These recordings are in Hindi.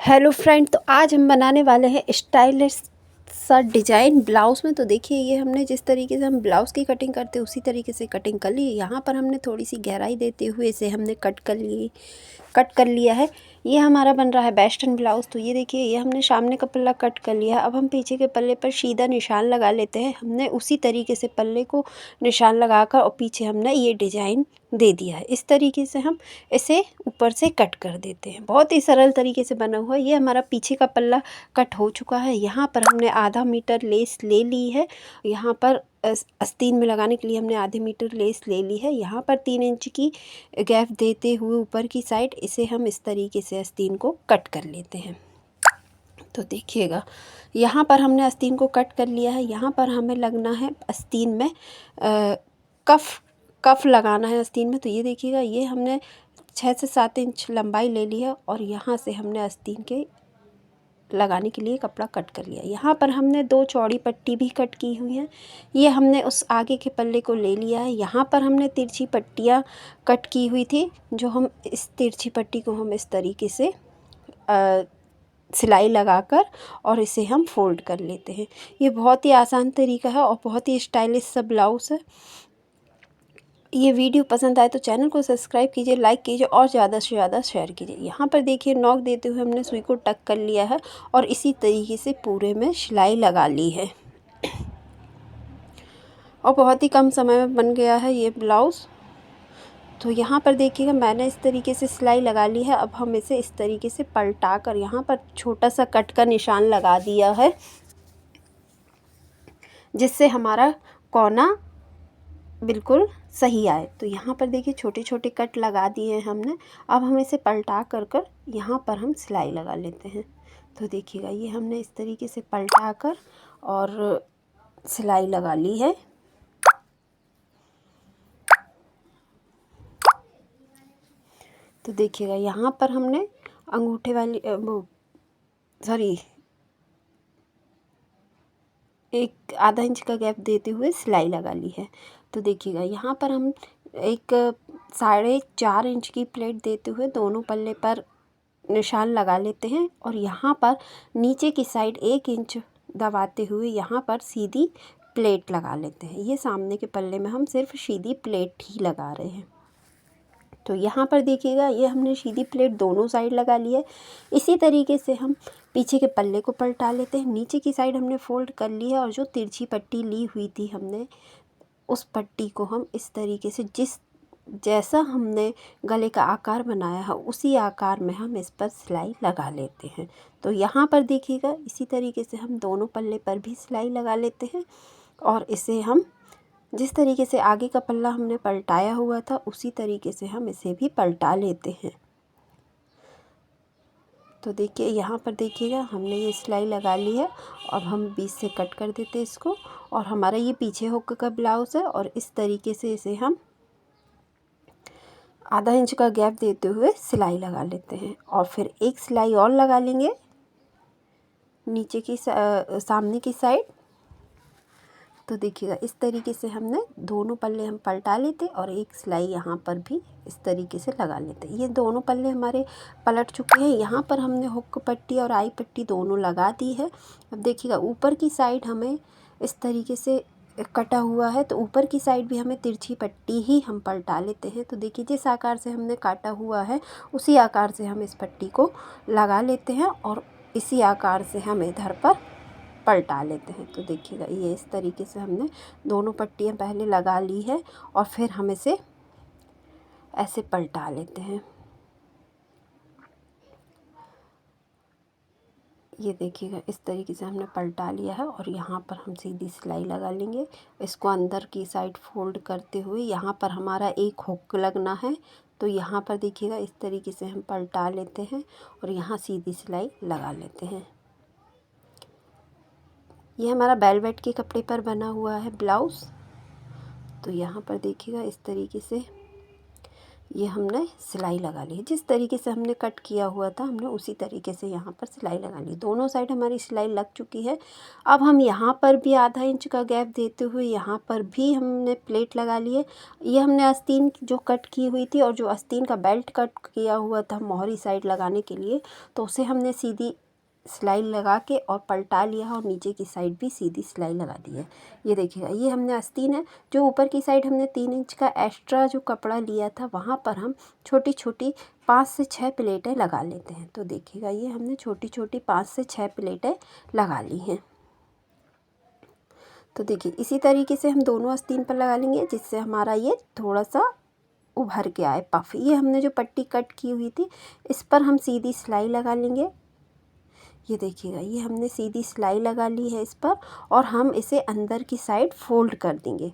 हेलो फ्रेंड, तो आज हम बनाने वाले हैं स्टाइलिश सा डिजाइन ब्लाउज़ में। तो देखिए, ये हमने जिस तरीके से हम ब्लाउज़ की कटिंग करते हैं उसी तरीके से कटिंग कर ली। यहाँ पर हमने थोड़ी सी गहराई देते हुए इसे हमने कट कर लिया है। ये हमारा बन रहा है वेस्टर्न ब्लाउज़। तो ये देखिए, ये हमने सामने का पल्ला कट कर लिया है। अब हम पीछे के पल्ले पर सीधा निशान लगा लेते हैं। हमने उसी तरीके से पल्ले को निशान लगाकर और पीछे हमने ये डिजाइन दे दिया है। इस तरीके से हम इसे ऊपर से कट कर देते हैं। बहुत ही सरल तरीके से बना हुआ है। ये हमारा पीछे का पल्ला कट हो चुका है। यहाँ पर हमने आधा मीटर लेस ले ली है। यहाँ पर आस्तीन में लगाने के लिए हमने आधे मीटर लेस ले ली है। यहाँ पर 3 इंच की गैप देते हुए ऊपर की साइड इसे हम इस तरीके से आस्तीन को कट कर लेते हैं। तो देखिएगा, यहाँ पर हमने आस्तीन को कट कर लिया है। यहाँ पर हमें लगना है आस्तीन में कफ लगाना है आस्तीन में। तो ये देखिएगा, ये हमने 6 से 7 इंच लंबाई ले ली है और यहाँ से हमने आस्तीन के लगाने के लिए कपड़ा कट कर लिया। यहाँ पर हमने 2 चौड़ी पट्टी भी कट की हुई हैं। ये हमने उस आगे के पल्ले को ले लिया है। यहाँ पर हमने तिरछी पट्टियाँ कट की हुई थी, जो हम इस तिरछी पट्टी को हम इस तरीके से सिलाई लगाकर और इसे हम फोल्ड कर लेते हैं। ये बहुत ही आसान तरीका है और बहुत ही स्टाइलिश सा ब्लाउज़ है। ये वीडियो पसंद आए तो चैनल को सब्सक्राइब कीजिए, लाइक कीजिए और ज़्यादा से ज़्यादा शेयर कीजिए। यहाँ पर देखिए, नॉक देते हुए हमने सुई को टक कर लिया है और इसी तरीके से पूरे में सिलाई लगा ली है और बहुत ही कम समय में बन गया है ये ब्लाउज़। तो यहाँ पर देखिएगा, मैंने इस तरीके से सिलाई लगा ली है। अब हम इसे इस तरीके से पलटा कर यहाँ पर छोटा सा कट का निशान लगा दिया है, जिससे हमारा कोना बिल्कुल सही आए। तो यहाँ पर देखिए, छोटे छोटे कट लगा दिए हैं हमने। अब हम इसे पलटा कर यहाँ पर हम सिलाई लगा लेते हैं। तो देखिएगा, ये हमने इस तरीके से पलटा कर और सिलाई लगा ली है। तो देखिएगा, यहाँ पर हमने अंगूठे वाली एक आधा इंच का गैप देते हुए सिलाई लगा ली है। तो देखिएगा, यहाँ पर हम एक 4.5 इंच की प्लेट देते हुए दोनों पल्ले पर निशान लगा लेते हैं और यहाँ पर नीचे की साइड 1 इंच दबाते हुए यहाँ पर सीधी प्लेट लगा लेते हैं। ये सामने के पल्ले में हम सिर्फ सीधी प्लेट ही लगा रहे हैं। तो यहाँ पर देखिएगा, ये हमने सीधी प्लेट दोनों साइड लगा ली है। इसी तरीके से हम पीछे के पल्ले को पलटा लेते हैं। नीचे की साइड हमने फोल्ड कर ली है और जो तिरछी पट्टी ली हुई थी हमने, उस पट्टी को हम इस तरीके से जैसा हमने गले का आकार बनाया है उसी आकार में हम इस पर सिलाई लगा लेते हैं। तो यहाँ पर देखिएगा, इसी तरीके से हम दोनों पल्ले पर भी सिलाई लगा लेते हैं और इसे हम जिस तरीके से आगे का पल्ला हमने पलटाया हुआ था उसी तरीके से हम इसे भी पलटा लेते हैं। तो देखिए, यहाँ पर देखिएगा, हमने ये सिलाई लगा ली है। अब हम बीच से कट कर देते हैं इसको और हमारा ये पीछे हुक का ब्लाउज़ है और इस तरीके से इसे हम आधा इंच का गैप देते हुए सिलाई लगा लेते हैं और फिर एक सिलाई और लगा लेंगे नीचे की सामने की साइड। तो देखिएगा, इस तरीके से हमने दोनों पल्ले हम पलटा लेते और एक सिलाई यहाँ पर भी इस तरीके से लगा लेते। ये दोनों पल्ले हमारे पलट चुके हैं। यहाँ पर हमने हुक पट्टी और आई पट्टी दोनों लगा दी है। अब देखिएगा, ऊपर की साइड हमें इस तरीके से कटा हुआ है, तो ऊपर की साइड भी हमें तिरछी पट्टी ही हम पलटा लेते हैं। तो देखिए, जिस आकार से हमने काटा हुआ है उसी आकार से हम इस पट्टी को लगा लेते हैं और इसी आकार से हम इधर पर पलटा लेते हैं। तो देखिएगा, ये इस तरीके से हमने दोनों पट्टियाँ पहले लगा ली है और फिर हम इसे ऐसे पलटा लेते हैं। ये देखिएगा, इस तरीके से हमने पलटा लिया है और यहाँ पर हम सीधी सिलाई लगा लेंगे। इसको अंदर की साइड फोल्ड करते हुए यहाँ पर हमारा एक हुक लगना है। तो यहाँ पर देखिएगा, इस तरीके से हम पलटा लेते हैं और यहाँ सीधी सिलाई लगा लेते हैं। ये हमारा वेलवेट के कपड़े पर बना हुआ है ब्लाउज़। तो यहाँ पर देखिएगा, इस तरीके से ये हमने सिलाई लगा ली है। जिस तरीके से हमने कट किया हुआ था हमने उसी तरीके से यहाँ पर सिलाई लगा ली। दोनों साइड हमारी सिलाई लग चुकी है। अब हम यहाँ पर भी आधा इंच का गैप देते हुए यहाँ पर भी हमने प्लेट लगा ली है। ये हमने आस्तीन जो कट की हुई थी और जो आस्तीन का बेल्ट कट किया हुआ था मोहरी साइड लगाने के लिए, तो उसे हमने सीधी सिलाई लगा के और पलटा लिया है और नीचे की साइड भी सीधी सिलाई लगा दी है। ये देखिएगा, ये हमने आस्तीन है। जो ऊपर की साइड हमने 3 इंच का एक्स्ट्रा जो कपड़ा लिया था वहाँ पर हम छोटी छोटी 5 से 6 प्लेटें लगा लेते हैं। तो देखिएगा, ये हमने छोटी छोटी 5 से 6 प्लेटें लगा ली हैं। तो देखिए, इसी तरीके से हम दोनों आस्तीन पर लगा लेंगे जिससे हमारा ये थोड़ा सा उभर के आए पफ। ये हमने जो पट्टी कट की हुई थी इस पर हम सीधी सिलाई लगा लेंगे। ये देखिएगा, ये हमने सीधी सिलाई लगा ली है इस पर और हम इसे अंदर की साइड फोल्ड कर देंगे।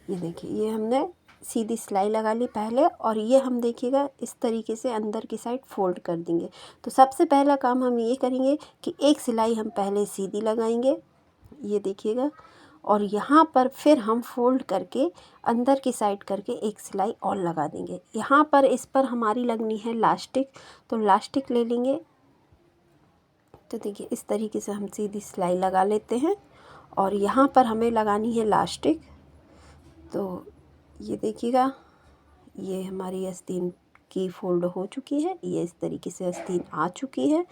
ये देखिए, ये हमने सीधी सिलाई लगा ली पहले और ये हम देखिएगा इस तरीके से अंदर की साइड फोल्ड कर देंगे। तो सबसे पहला काम हम ये करेंगे कि एक सिलाई हम पहले सीधी लगाएंगे, ये देखिएगा, और यहाँ पर फिर हम फोल्ड करके अंदर की साइड करके एक सिलाई और लगा देंगे। यहाँ पर इस पर हमारी लगनी है लास्टिक, तो लास्टिक ले लेंगे। तो देखिए, इस तरीके से हम सीधी सिलाई लगा लेते हैं और यहाँ पर हमें लगानी है लास्टिक। तो ये देखिएगा, ये हमारी आस्तीन की फोल्ड हो चुकी है। ये इस तरीके से आस्तीन आ चुकी है।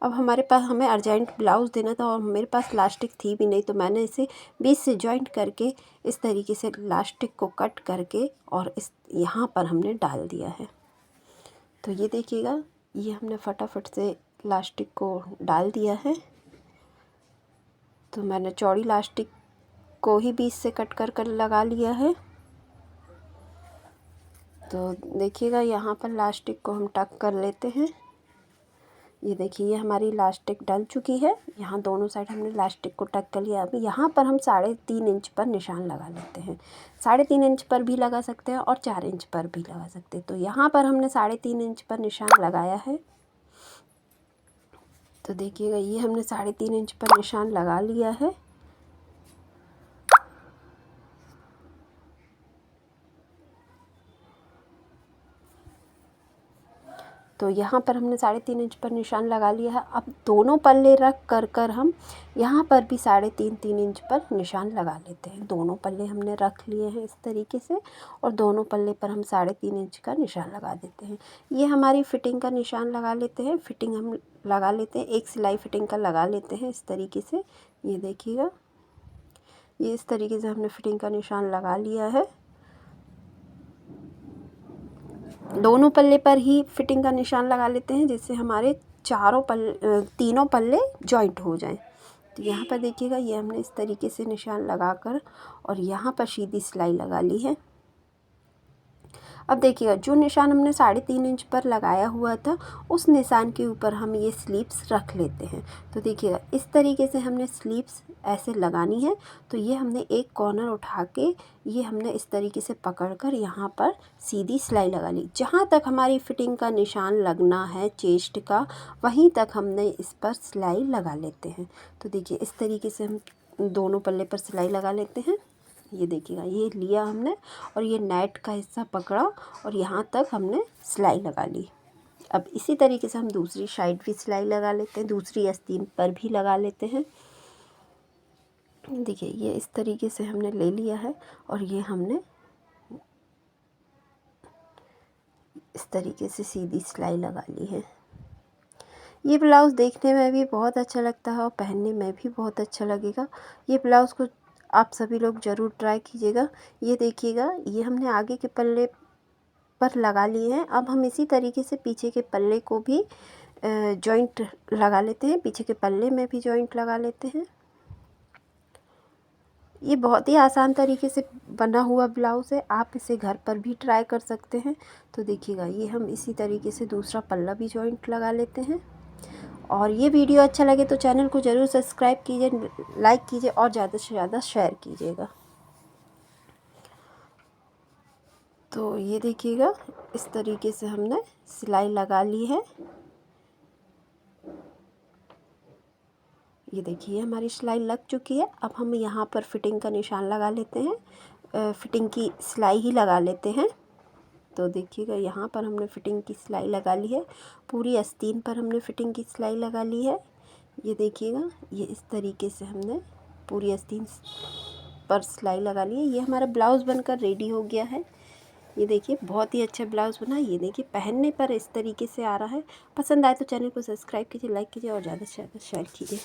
अब हमारे पास हमें अर्जेंट ब्लाउज़ देना था और मेरे पास लास्टिक थी भी नहीं, तो मैंने इसे बीच से जॉइंट करके इस तरीके से लास्टिक को कट करके और इस यहाँ पर हमने डाल दिया है। तो ये देखिएगा, ये हमने फटाफट से लास्टिक को डाल दिया है। तो मैंने चौड़ी लास्टिक को ही बीच से कट कर लगा लिया है। तो देखिएगा, यहाँ पर लास्टिक को हम टक कर लेते हैं। ये देखिए, ये हमारी लास्टिक डल चुकी है। यहाँ दोनों साइड हमने लास्टिक को टक कर लिया। अभी यहाँ पर हम 3.5 इंच पर निशान लगा लेते हैं। 3.5 इंच पर भी लगा सकते हैं और 4 इंच पर भी लगा सकते हैं। तो यहाँ पर हमने 3.5 इंच पर निशान लगाया है। तो देखिएगा, ये हमने 3.5 इंच पर निशान लगा लिया है। तो यहाँ पर हमने 3.5 इंच पर निशान लगा लिया है। अब दोनों पल्ले रख कर हम यहाँ पर भी 3.5 इंच पर निशान लगा लेते हैं। दोनों पल्ले हमने रख लिए हैं इस तरीके से और दोनों पल्ले पर हम 3.5 इंच का निशान लगा देते हैं। ये हमारी फिटिंग का निशान लगा लेते हैं। फिटिंग हम लगा लेते हैं, एक सिलाई फिटिंग का लगा लेते हैं इस तरीके से। ये देखिएगा, ये इस तरीके से हमने फिटिंग का निशान लगा लिया है। दोनों पल्ले पर ही फिटिंग का निशान लगा लेते हैं जिससे हमारे तीनों पल्ले जॉइंट हो जाएं। तो यहाँ पर देखिएगा, ये हमने इस तरीके से निशान लगाकर और यहाँ पर सीधी सिलाई लगा ली है। अब देखिएगा, जो निशान हमने 3.5 इंच पर लगाया हुआ था उस निशान के ऊपर हम ये स्लीव्स रख लेते हैं। तो देखिएगा, इस तरीके से हमने स्लीव्स ऐसे लगानी है। तो ये हमने एक कॉर्नर उठा के ये हमने इस तरीके से पकड़कर यहाँ पर सीधी सिलाई लगा ली। जहाँ तक हमारी फिटिंग का निशान लगना है चेस्ट का, वहीं तक हमने इस पर सिलाई लगा लेते हैं। तो देखिए, इस तरीके से हम दोनों पल्ले पर सिलाई लगा लेते हैं। ये देखिएगा, ये लिया हमने और ये नेट का हिस्सा पकड़ा और यहाँ तक हमने सिलाई लगा ली। अब इसी तरीके से हम दूसरी साइड भी सिलाई लगा लेते हैं, दूसरी आस्तीन पर भी लगा लेते हैं। देखिए, ये इस तरीके से हमने ले लिया है और ये हमने इस तरीके से सीधी सिलाई लगा ली है। ये ब्लाउज़ देखने में भी बहुत अच्छा लगता है और पहनने में भी बहुत अच्छा लगेगा। ये ब्लाउज़ को आप सभी लोग ज़रूर ट्राई कीजिएगा। ये देखिएगा, ये हमने आगे के पल्ले पर लगा लिए हैं। अब हम इसी तरीके से पीछे के पल्ले को भी जॉइंट लगा लेते हैं। पीछे के पल्ले में भी जॉइंट लगा लेते हैं। ये बहुत ही आसान तरीके से बना हुआ ब्लाउज़ है, आप इसे घर पर भी ट्राई कर सकते हैं। तो देखिएगा, ये हम इसी तरीके से दूसरा पल्ला भी जॉइंट लगा लेते हैं। और ये वीडियो अच्छा लगे तो चैनल को ज़रूर सब्सक्राइब कीजिए, लाइक कीजिए और ज़्यादा से ज़्यादा शेयर कीजिएगा। तो ये देखिएगा, इस तरीके से हमने सिलाई लगा ली है। ये देखिए, हमारी सिलाई लग चुकी है। अब हम यहाँ पर फिटिंग का निशान लगा लेते हैं, फिटिंग की सिलाई ही लगा लेते हैं। तो देखिएगा यहाँ पर हमने फिटिंग की सिलाई लगा ली है, पूरी आस्तीन पर हमने फिटिंग की सिलाई लगा ली है। ये देखिएगा, ये इस तरीके से हमने पूरी आस्तीन पर सिलाई लगा ली है। ये हमारा ब्लाउज़ बनकर रेडी हो गया है। ये देखिए बहुत ही अच्छा ब्लाउज़ बना है। ये देखिए पहनने पर इस तरीके से आ रहा है। पसंद आए तो चैनल को सब्सक्राइब कीजिए, लाइक कीजिए और ज़्यादा से ज़्यादा शेयर कीजिए।